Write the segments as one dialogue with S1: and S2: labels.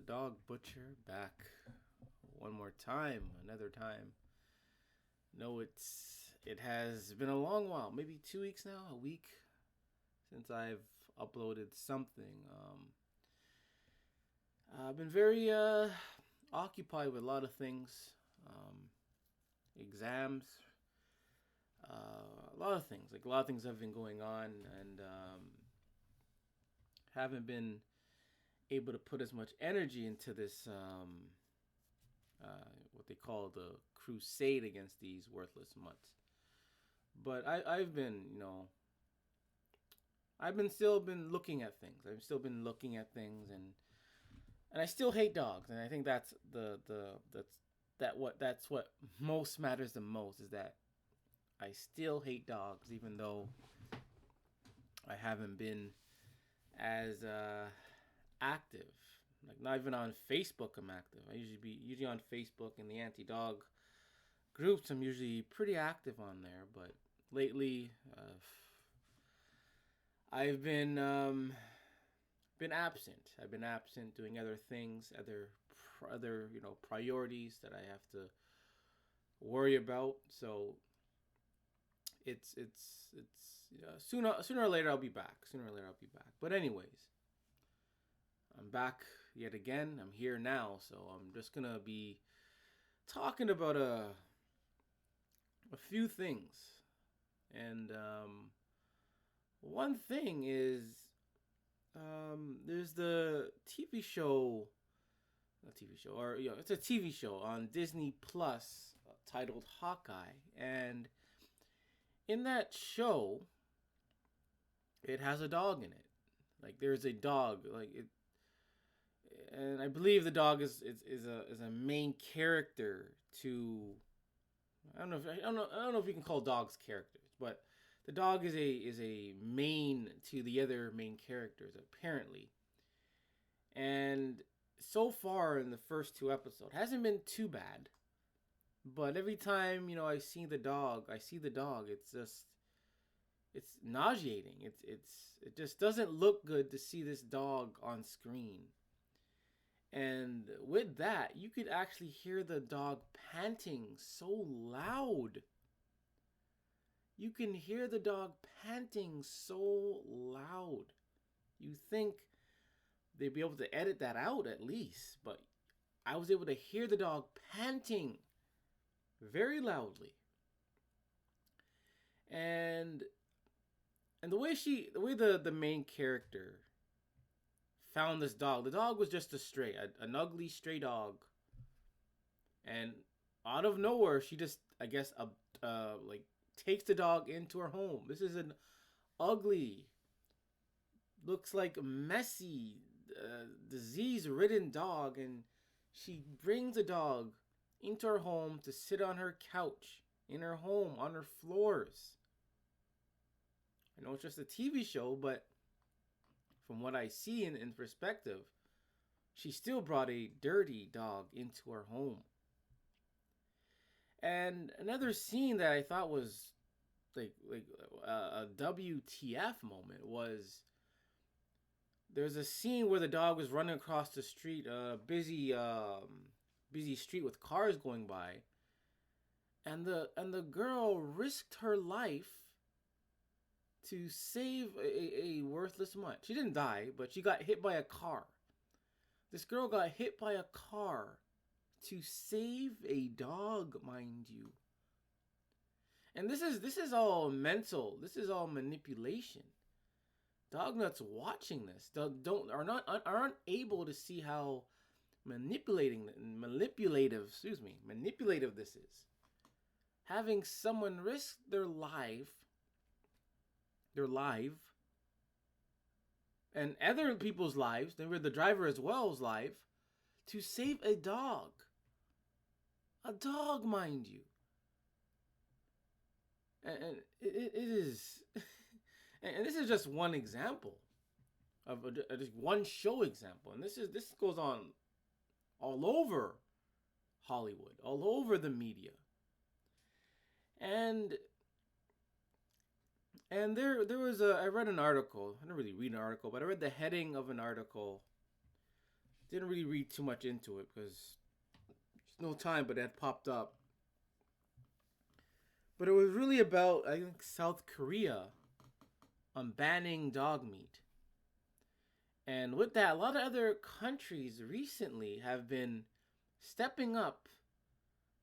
S1: Dog Butcher back one more time, another time. No, it has been a long while, maybe 2 weeks now, a week since I've uploaded something. I've been very occupied with a lot of things, exams, a lot of things. Like a lot of things have been going on, and haven't been able to put as much energy into this what they call the crusade against these worthless mutts. But I've been, I've been still been looking at things. I've still been looking at things, and I still hate dogs. And I think that's that's what most matters the most is that I still hate dogs, even though I haven't been as active. Like not even on Facebook, I'm active. I usually on Facebook in the anti-dog groups. I'm usually pretty active on there, but lately I've been absent. I've been absent doing other things, other priorities that I have to worry about. So it's sooner or later I'll be back. Sooner or later I'll be back. But anyways, I'm back yet again. I'm here now, so I'm just gonna be talking about a few things. And one thing is there's the TV show, not TV show, or it's a TV show on Disney Plus titled Hawkeye, and in that show, it has a dog in it. Like there's a dog, like it, and I believe the dog is a main character to. I don't know if you can call dogs characters, but the dog is a main to the other main characters apparently. And so far in the first two episodes hasn't been too bad. But every time, I see the dog, it's nauseating. It just doesn't look good to see this dog on screen. And with that, you could actually hear the dog panting so loud. You can hear the dog panting so loud. You think they'd be able to edit that out at least, but I was able to hear the dog panting very loudly. And the main character found this dog. The dog was just a stray, an ugly stray dog. And out of nowhere, she just, I guess, like takes the dog into her home. This is an ugly, looks like messy, disease-ridden dog, and she brings the dog into her home to sit on her couch in her home on her floors. I know it's just a TV show, but from what I see in perspective, she still brought a dirty dog into her home. And another scene that I thought was like a WTF moment was there's a scene where the dog was running across the street, busy street with cars going by, and the girl risked her life to save a worthless mutt. She didn't die, but she got hit by a car. This girl got hit by a car to save a dog, mind you. And this is all mental. This is all manipulation. Dog nuts watching this aren't able to see how manipulative this is. Having someone risk their life, and other people's lives, they were the driver as well's life, to save a dog. A dog, mind you. And it is, and this is just one example of just one show example, and this goes on all over Hollywood, all over the media, and there was I read an article. I didn't really read an article, but I read the heading of an article Didn't really read too much into it because there's no time, but it had popped up. But it was really about, I think, South Korea banning dog meat. And with that, a lot of other countries recently have been stepping up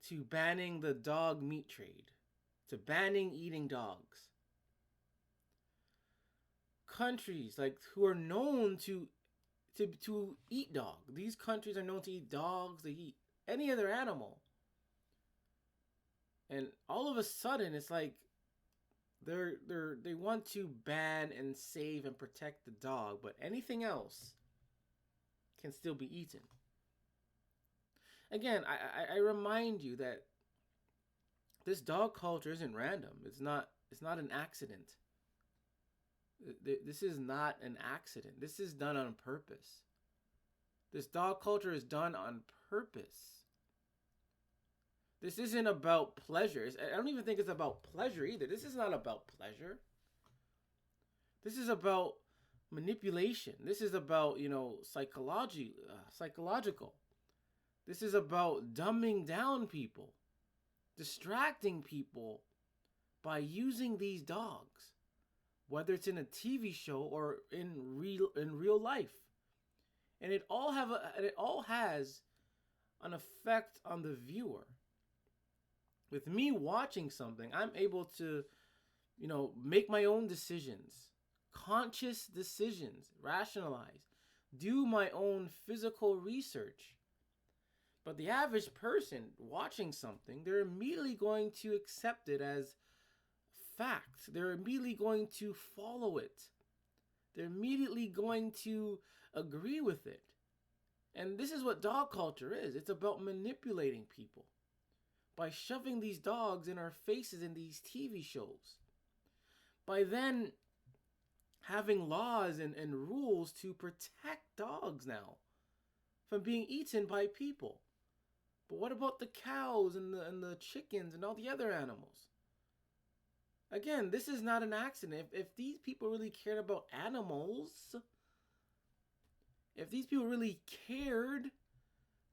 S1: to banning the dog meat trade, to banning eating dogs. Countries like who are known to eat dog. These countries are known to eat dogs, they eat any other animal. And all of a sudden it's like they want to ban and save and protect the dog, but anything else can still be eaten. Again, I remind you that this dog culture isn't random. It's not an accident. This is not an accident. This is done on purpose. This dog culture is done on purpose. This isn't about pleasure. I don't even think it's about pleasure either. This is not about pleasure. This is about manipulation. This is about, psychological. This is about dumbing down people, distracting people by using these dogs, whether it's in a TV show or in real life. And it all has an effect on the viewer. With me watching something, I'm able to, make my own decisions, conscious decisions, rationalize, do my own physical research. But the average person watching something, they're immediately going to accept it as fact. They're immediately going to follow it. They're immediately going to agree with it. And this is what dog culture is. It's about manipulating people by shoving these dogs in our faces in these TV shows. By then having laws and rules to protect dogs now from being eaten by people. But what about the cows and the chickens and all the other animals? Again, this is not an accident. If these people really cared about animals, if these people really cared,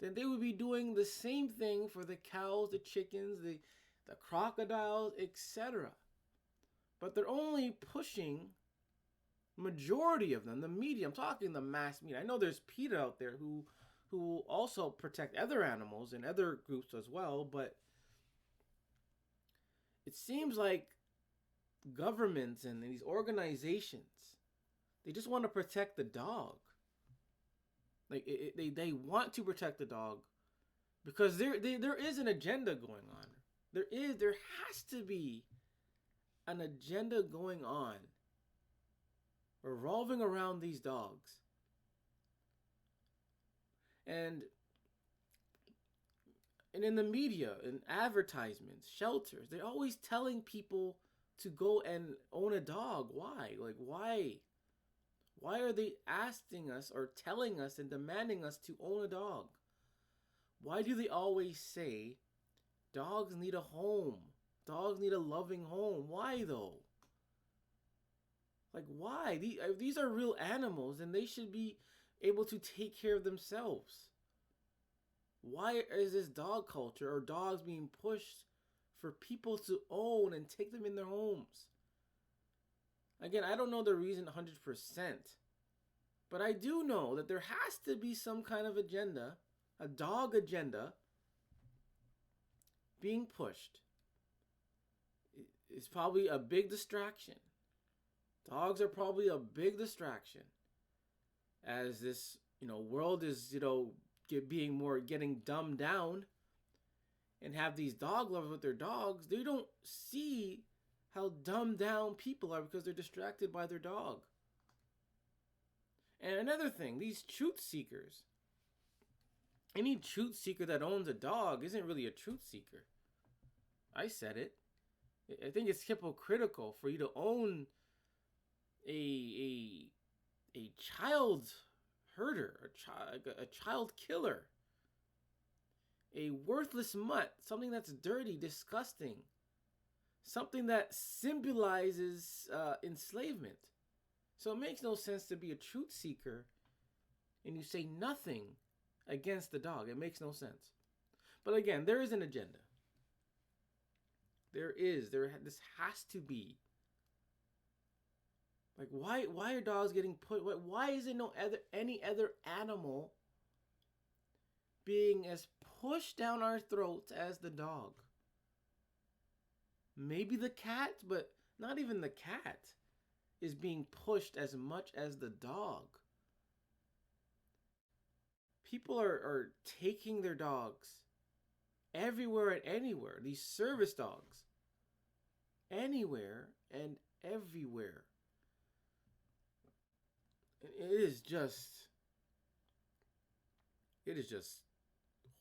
S1: then they would be doing the same thing for the cows, the chickens, the crocodiles, etc. But they're only pushing majority of them, the media. I'm talking the mass media. I know there's PETA out there who also protect other animals and other groups as well, but it seems like governments and these organizations, they just want to protect the dog. Like they want to protect the dog because there is an agenda going on. There has to be an agenda going on revolving around these dogs. And in the media, in advertisements, shelters, they're always telling people to go and own a dog. Why? Like, why? Why are they asking us or telling us and demanding us to own a dog? Why do they always say dogs need a home? Dogs need a loving home. Why though? Like, why? These are real animals and they should be able to take care of themselves. Why is this dog culture or dogs being pushed for people to own and take them in their homes? Again, I don't know the reason 100%, but I do know that there has to be some kind of agenda, a dog agenda, being pushed. It's probably a big distraction. Dogs are probably a big distraction as this, world is, getting dumbed down, and have these dog lovers with their dogs. They don't see how dumbed down people are because they're distracted by their dog. And another thing, these truth seekers. Any truth seeker that owns a dog isn't really a truth seeker. I said it. I think it's hypocritical for you to own a child herder, a child killer, a worthless mutt, something that's dirty, disgusting, something that symbolizes enslavement. So it makes no sense to be a truth seeker and you say nothing against the dog. It makes no sense. But again, there is an agenda. This has to be. Like, why are dogs getting put? Why is it any other animal being as pushed down our throats as the dog? Maybe the cat, but not even the cat is being pushed as much as the dog. People are taking their dogs everywhere and anywhere. These service dogs. Anywhere and everywhere. It is just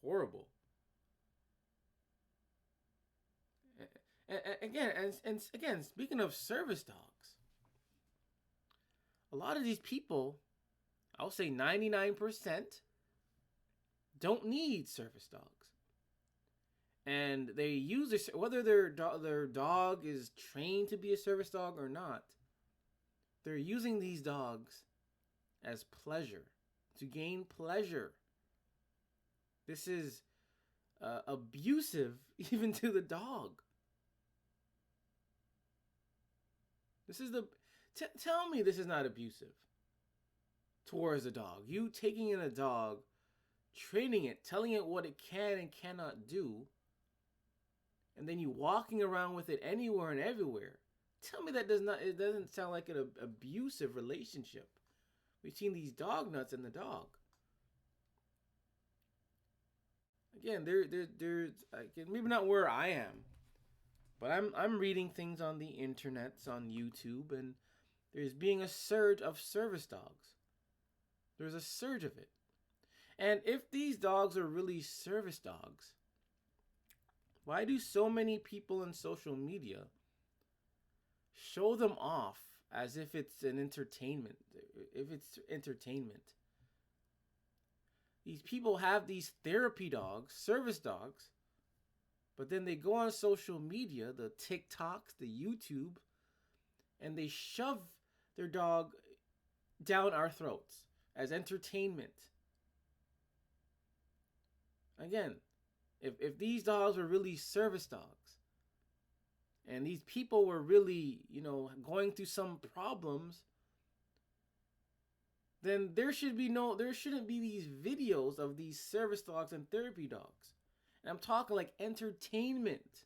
S1: horrible. And again, speaking of service dogs, a lot of these people, I'll say 99%, don't need service dogs. And they use this, whether their dog is trained to be a service dog or not, they're using these dogs as pleasure, to gain pleasure. This is abusive even to the dog. This is tell me this is not abusive towards the dog. You taking in a dog, training it, telling it what it can and cannot do, and then you walking around with it anywhere and everywhere. Tell me it doesn't sound like an abusive relationship between these dog nuts and the dog. Again, there's maybe not where I am, but I'm reading things on the internet, on YouTube, and there's being a surge of service dogs. There's a surge of it. And if these dogs are really service dogs, why do so many people on social media show them off as if it's an entertainment? If it's entertainment. These people have these therapy dogs, service dogs, but then they go on social media, the TikToks, the YouTube, and they shove their dog down our throats as entertainment. Again, if these dogs were really service dogs, and these people were really, going through some problems, then there shouldn't be these videos of these service dogs and therapy dogs. And I'm talking like entertainment.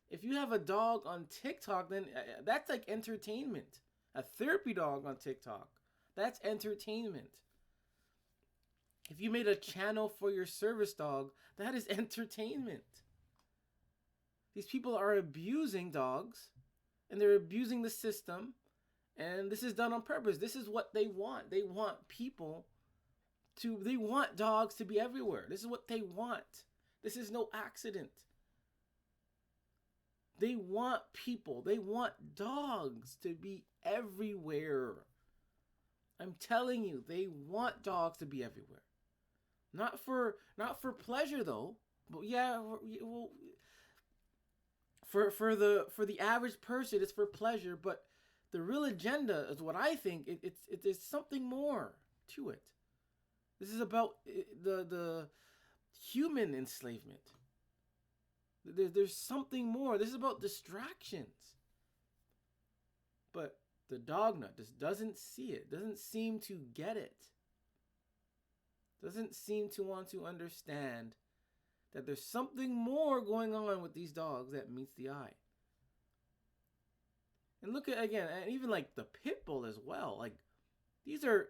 S1: If you have a dog on TikTok, then that's like entertainment. A therapy dog on TikTok, that's entertainment. If you made a channel for your service dog, that is entertainment. These people are abusing dogs, and they're abusing the system, and this is done on purpose. This is what they want. They want they want dogs to be everywhere. This is what they want. This is no accident. They want dogs to be everywhere. I'm telling you, they want dogs to be everywhere. Not for pleasure though, but yeah, well, for the average person, it's for pleasure. But the real agenda is what I think. It's something more to it. This is about the human enslavement. There's something more. This is about distractions. But the dog nut just doesn't see it. Doesn't seem to get it. Doesn't seem to want to understand that there's something more going on with these dogs that meets the eye. And look at, again, and even like the pit bull as well. Like, these are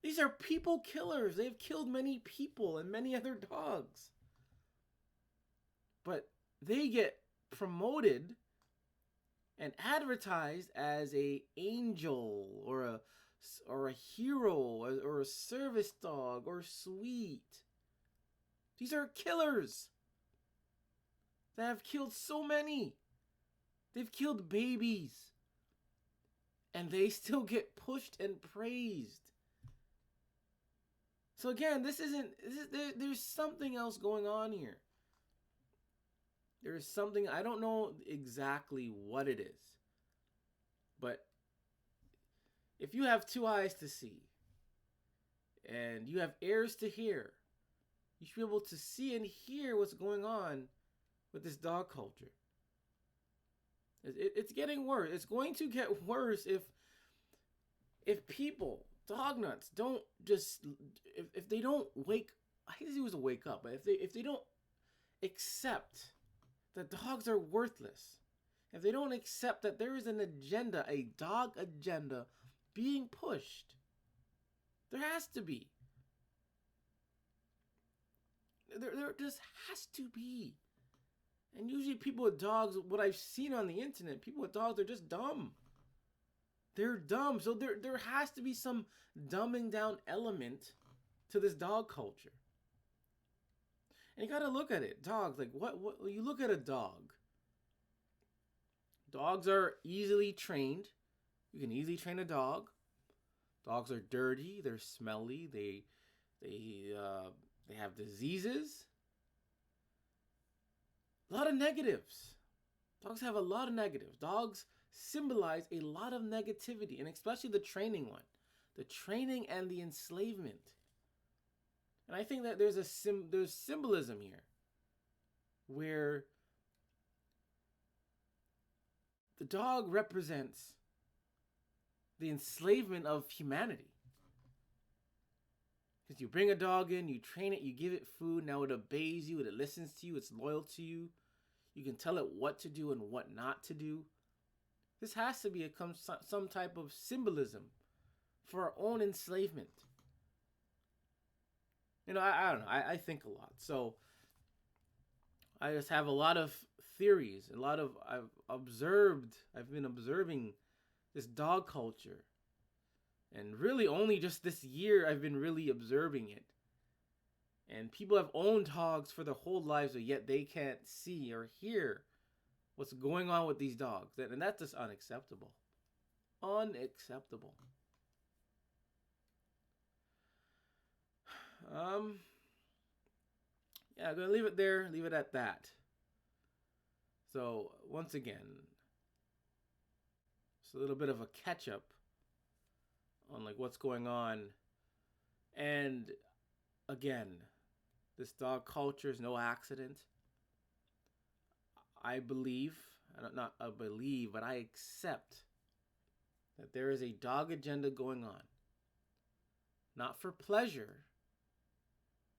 S1: these are people killers. They've killed many people and many other dogs. But they get promoted and advertised as a angel or a hero or a service dog or sweet. These are killers that have killed so many. They've killed babies. And they still get pushed and praised. So again, there's something else going on here. There is something, I don't know exactly what it is. But If you have two eyes to see and you have ears to hear, you should be able to see and hear what's going on with this dog culture. It's getting worse. It's going to get worse if people, dog nuts, don't just if they don't wake. I hate to use a wake up, but if they don't accept that dogs are worthless, if they don't accept that there is an agenda, a dog agenda being pushed, there has to be. There just has to be. And usually people with dogs, what I've seen on the internet, people with dogs, they're just dumb. They're dumb. So there has to be some dumbing down element to this dog culture. And you got to look at it. Dogs, like what you look at a dog. Dogs are easily trained. You can easily train a dog. Dogs are dirty, they're smelly, they have diseases. A lot of negatives. Dogs have a lot of negatives. Dogs symbolize a lot of negativity, and especially the training one. The training and the enslavement. And I think that there's symbolism here where the dog represents the enslavement of humanity. Because you bring a dog in, you train it, you give it food, now it obeys you, it listens to you, it's loyal to you. You can tell it what to do and what not to do. This has to be some type of symbolism for our own enslavement. You know, I don't know. I think a lot. So I just have a lot of theories, I've been observing this dog culture. And really only just this year I've been really observing it. And people have owned dogs for their whole lives, but yet they can't see or hear what's going on with these dogs. And that's just unacceptable. Unacceptable. Yeah, I'm gonna leave it there, leave it at that. So once again, it's a little bit of a catch up on like what's going on. And again, this dog culture is no accident. I believe, not I believe, but I accept that there is a dog agenda going on. Not for pleasure.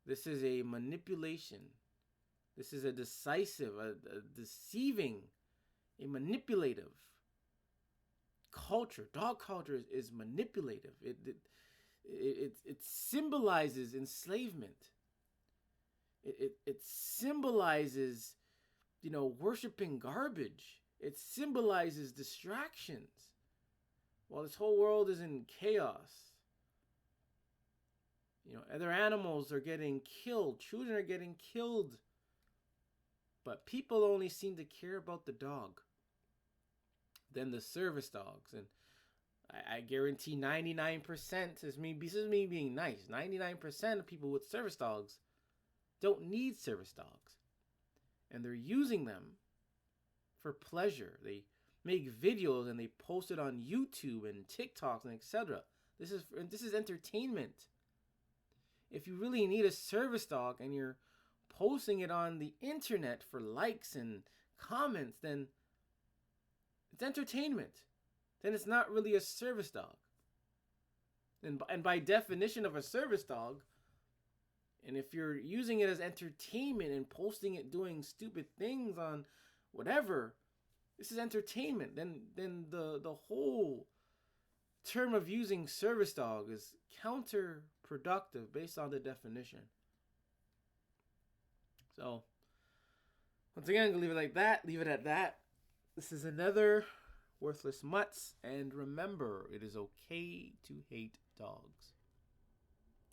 S1: This is a manipulation. This is a decisive, a deceiving, a manipulative culture. Dog culture is manipulative. It symbolizes enslavement. It symbolizes, worshiping garbage. It symbolizes distractions. While this whole world is in chaos, other animals are getting killed. Children are getting killed. But people only seem to care about the dog than the service dogs. And I guarantee 99%, this is me being nice, 99% of people with service dogs don't need service dogs. And they're using them for pleasure. They make videos and they post it on YouTube and TikToks and etc. This is entertainment. If you really need a service dog and you're posting it on the internet for likes and comments, then it's entertainment. Then it's not really a service dog. And by definition of a service dog, and if you're using it as entertainment and posting it doing stupid things on whatever, this is entertainment. Then the whole term of using service dog is counterproductive based on the definition. So, once again, I'm going to leave it like that. Leave it at that. This is another Worthless Mutts. And remember, it is okay to hate dogs.